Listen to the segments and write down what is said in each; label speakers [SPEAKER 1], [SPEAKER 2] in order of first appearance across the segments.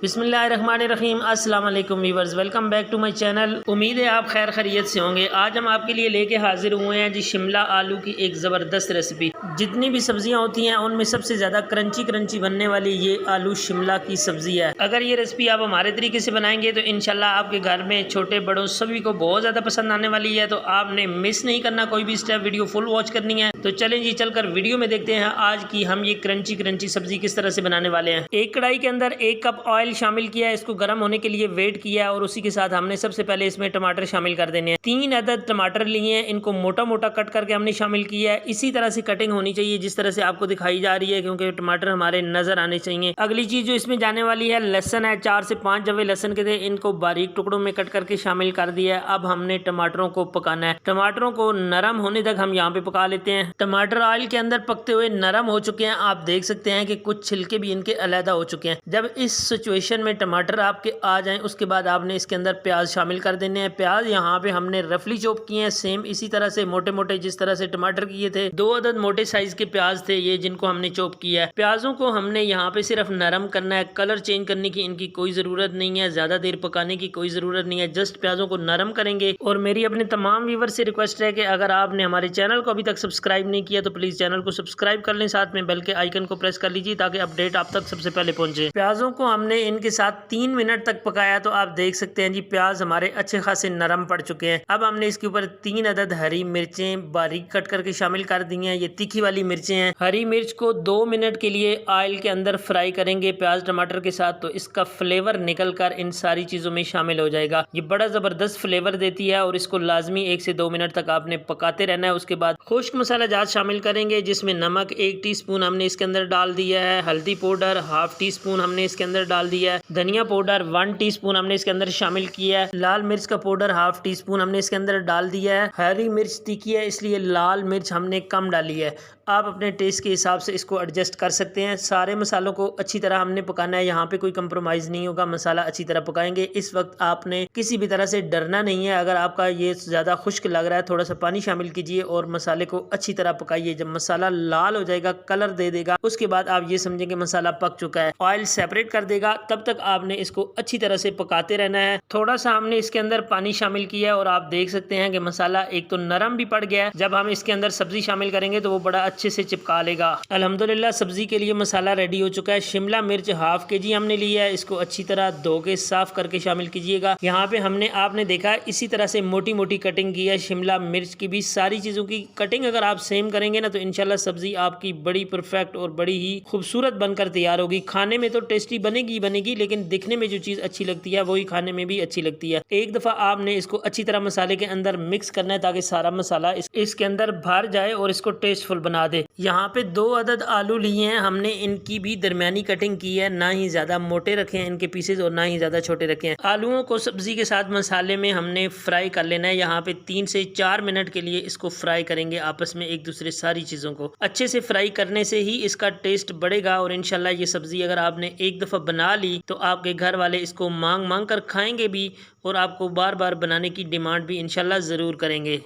[SPEAKER 1] बिस्मिल्लाहिर्रहमानिर्रहीम। अस्सलाम वालेकुम viewers, welcome back to my channel. उम्मीद है आप खैर खैरियत से होंगे। आज हम आपके लिए लेके हाजिर हुए हैं जी शिमला आलू की एक ज़बरदस्त रेसिपी। जितनी भी सब्जियां होती हैं उनमें सबसे ज़्यादा क्रंची क्रंची बनने वाली ये आलू शिमला की सब्ज़ी है। अगर ये रेसिपी आप हमारे तरीके से बनाएंगे तो इंशाल्लाह आपके घर में छोटे बड़ों सभी को बहुत ज़्यादा पसंद आने वाली है। तो आपने मिस नहीं करना कोई भी स्टेप, वीडियो फुल वॉच करनी है। तो चलें जी, चलकर वीडियो में देखते हैं आज की हम ये क्रंची क्रंची सब्जी किस तरह से बनाने वाले हैं। एक कढ़ाई के अंदर 1 कप ऑयल शामिल किया है, इसको गर्म होने के लिए वेट किया है और उसी के साथ हमने सबसे पहले इसमें टमाटर शामिल कर देने हैं। 3 अदद टमाटर लिए हैं, इनको मोटा मोटा कट करके हमने शामिल किया है। इसी तरह से कटिंग होनी चाहिए जिस तरह से आपको दिखाई जा रही है, क्योंकि टमाटर हमारे नजर आने चाहिए। अगली चीज जो इसमें जाने वाली है लहसन है। 4 से 5 जवे लहसन के थे, इनको बारीक टुकड़ों में कट करके शामिल कर दिया है। अब हमने टमाटरों को पकाना है। टमाटरों को नरम होने तक हम यहाँ पे पका लेते हैं। टमाटर ऑयल के अंदर पकते हुए नरम हो चुके हैं। आप देख सकते हैं कि कुछ छिलके भी इनके अलहदा हो चुके हैं। जब इस सिचुएशन में टमाटर आपके आ जाएं, उसके बाद आपने इसके अंदर प्याज शामिल कर देने हैं। प्याज यहाँ पे हमने रफली चॉप किए हैं, सेम इसी तरह से मोटे मोटे जिस तरह से टमाटर किए थे। 2 अदद मोटे साइज के प्याज थे ये, जिनको हमने चॉप किया है। प्याजों को हमने यहाँ पे सिर्फ नरम करना है, कलर चेंज करने की इनकी कोई जरूरत नहीं है, ज्यादा देर पकाने की कोई जरूरत नहीं है। जस्ट प्याजों को नरम करेंगे। और मेरी अपने तमाम व्यूअर से रिक्वेस्ट है कि अगर आपने हमारे चैनल को अभी तक सब्सक्राइब नहीं किया तो प्लीज चैनल को सब्सक्राइब कर लें, साथ में बेल के आइकन को प्रेस कर लीजिए ताकि अपडेट आप तक सबसे पहले पहुंचे। प्याजों को हमने इनके साथ 3 मिनट तक पकाया तो आप देख सकते हैं जी प्याज हमारे अच्छे खासे नरम पड़ चुके हैं। अब हमने इसके ऊपर 3 अदद हरी मिर्चें बारीक कट करके शामिल कर दी हैं। ये तीखी वाली मिर्चें हैं। हरी मिर्च को 2 मिनट के लिए ऑयल के अंदर फ्राई करेंगे प्याज टमाटर के साथ, तो इसका फ्लेवर निकल कर इन सारी चीजों में शामिल हो जाएगा। ये बड़ा जबरदस्त फ्लेवर देती है और इसको लाजमी 1 से 2 मिनट तक आपने पकाते रहना है। उसके बाद खुश्क मसाला जात शामिल करेंगे, जिसमें नमक 1 टीस्पून हमने इसके अंदर डाल दिया है, हल्दी पाउडर 1/2 टीस्पून हमने इसके अंदर डाल दिया है, धनिया पाउडर 1 टीस्पून हमने इसके अंदर शामिल किया है, लाल मिर्च का पाउडर 1/2 टीस्पून हमने इसके अंदर डाल दिया है। हरी मिर्च तीखी है इसलिए लाल मिर्च हमने कम डाली है। आप अपने टेस्ट के हिसाब से इसको एडजस्ट कर सकते हैं। सारे मसालों को अच्छी तरह हमने पकाना है, यहाँ पे कोई कंप्रोमाइज नहीं होगा। मसाला अच्छी तरह पकाएंगे। इस वक्त आपने किसी भी तरह से डरना नहीं है। अगर आपका ये ज्यादा खुश्क लग रहा है थोड़ा सा पानी शामिल कीजिए और मसाले को अच्छी तरह पकाइए। जब मसाला लाल हो जाएगा, कलर दे देगा, उसके बाद आप ये समझेंगे मसाला पक चुका है, ऑयल सेपरेट कर देगा, तब तक आपने इसको अच्छी तरह से पकाते रहना है। थोड़ा सा हमने इसके अंदर पानी शामिल किया है और आप देख सकते हैं कि मसाला एक तो नरम भी पड़ गया है। जब हम इसके अंदर सब्जी शामिल करेंगे तो वो बड़ा अच्छे से चिपका लेगा। अल्हम्दुलिल्लाह सब्जी के लिए मसाला रेडी हो चुका है। शिमला मिर्च 1/2 kg हमने लिया है, इसको अच्छी तरह धो के साफ करके शामिल कीजिएगा। यहाँ पे हमने आपने देखा इसी तरह से मोटी मोटी कटिंग की है शिमला मिर्च की भी। सारी चीजों की कटिंग अगर आप सेम करेंगे ना तो इंशाल्लाह सब्जी आपकी बड़ी परफेक्ट और बड़ी ही खूबसूरत बनकर तैयार होगी। खाने में तो टेस्टी बनेगी बनेगी, लेकिन दिखने में जो चीज अच्छी लगती है वही खाने में भी अच्छी लगती है। एक दफा आपने इसको अच्छी तरह मसाले के अंदर मिक्स करना है ताकि सारा मसाला इसके अंदर भर जाए और इसको टेस्टफुल बना दे। यहाँ पे 2 अदद आलू लिए हैं हमने, इनकी भी दरमियानी कटिंग की है, ना ही ज्यादा मोटे रखे हैं इनके पीसेज और ना ही ज्यादा छोटे रखे हैं। आलूओं को सब्जी के साथ मसाले में हमने फ्राई कर लेना है। यहाँ पे 3 से 4 मिनट के लिए इसको फ्राई करेंगे आपस में एक दूसरे सारी चीजों को अच्छे से फ्राई करने से ही इसका टेस्ट बढ़ेगा। और इंशाल्लाह ये सब्जी अगर आपने एक दफा बना ली तो आपके घर वाले इसको मांग मांग कर खाएंगे भी और आपको बार बार बनाने की डिमांड भी इंशाल्लाह जरूर करेंगे।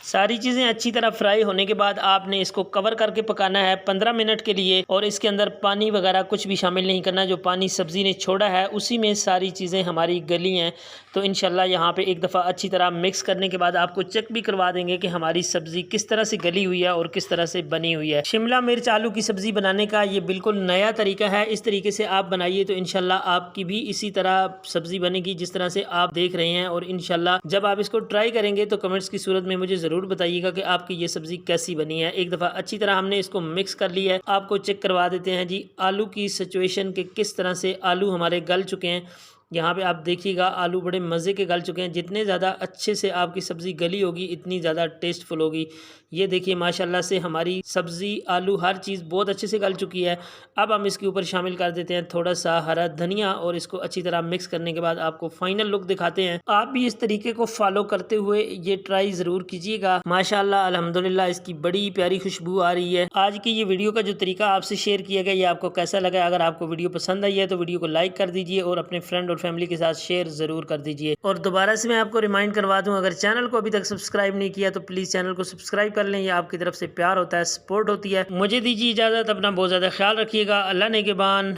[SPEAKER 1] सारी चीज़ें अच्छी तरह फ्राई होने के बाद आपने इसको कवर करके पकाना है 15 मिनट के लिए। और इसके अंदर पानी वगैरह कुछ भी शामिल नहीं करना, जो पानी सब्ज़ी ने छोड़ा है उसी में सारी चीज़ें हमारी गली हैं। तो इंशाल्लाह यहाँ पे एक दफ़ा अच्छी तरह मिक्स करने के बाद आपको चेक भी करवा देंगे कि हमारी सब्ज़ी किस तरह से गली हुई है और किस तरह से बनी हुई है। शिमला मिर्च आलू की सब्ज़ी बनाने का ये बिल्कुल नया तरीका है। इस तरीके से आप बनाइए तो इंशाल्लाह आपकी भी इसी तरह सब्ज़ी बनेगी जिस तरह से आप देख रहे हैं। और इंशाल्लाह जब आप इसको ट्राई करेंगे तो कमेंट्स की सूरत में मुझे ज़रूर बताइएगा कि आपकी ये सब्जी कैसी बनी है। एक दफ़ा अच्छी तरह हमने इसको मिक्स कर लिया है। आपको चेक करवा देते हैं जी आलू की सिचुएशन के किस तरह से आलू हमारे गल चुके हैं। यहाँ पे आप देखिएगा आलू बड़े मज़े के गल चुके हैं। जितने ज़्यादा अच्छे से आपकी सब्ज़ी गली होगी इतनी ज़्यादा टेस्टफुल होगी। ये देखिए माशाल्लाह से हमारी सब्ज़ी आलू हर चीज़ बहुत अच्छे से गल चुकी है। अब हम इसके ऊपर शामिल कर देते हैं थोड़ा सा हरा धनिया और इसको अच्छी तरह मिक्स करने के बाद आपको फाइनल लुक दिखाते हैं। आप भी इस तरीके को फॉलो करते हुए ये ट्राई ज़रूर कीजिएगा। माशाल्लाह अल्हम्दुलिल्लाह इसकी बड़ी प्यारी खुशबू आ रही है। आज की ये वीडियो का जो तरीका आपसे शेयर किया गया ये आपको कैसा लगा? अगर आपको वीडियो पसंद आई है तो वीडियो को लाइक कर दीजिए और अपने फ्रेंड और फैमिली के साथ शेयर ज़रूर कर दीजिए। और दोबारा से मैं आपको रिमाइंड करवा दूँ, अगर चैनल को अभी तक सब्सक्राइब नहीं किया तो प्लीज़ चैनल को सब्सक्राइब कर लें, ये आपकी तरफ से प्यार होता है, सपोर्ट होती है। मुझे दीजिए इजाज़त, अपना बहुत ज़्यादा ख्याल रखिएगा। अल्लाह ने के बान।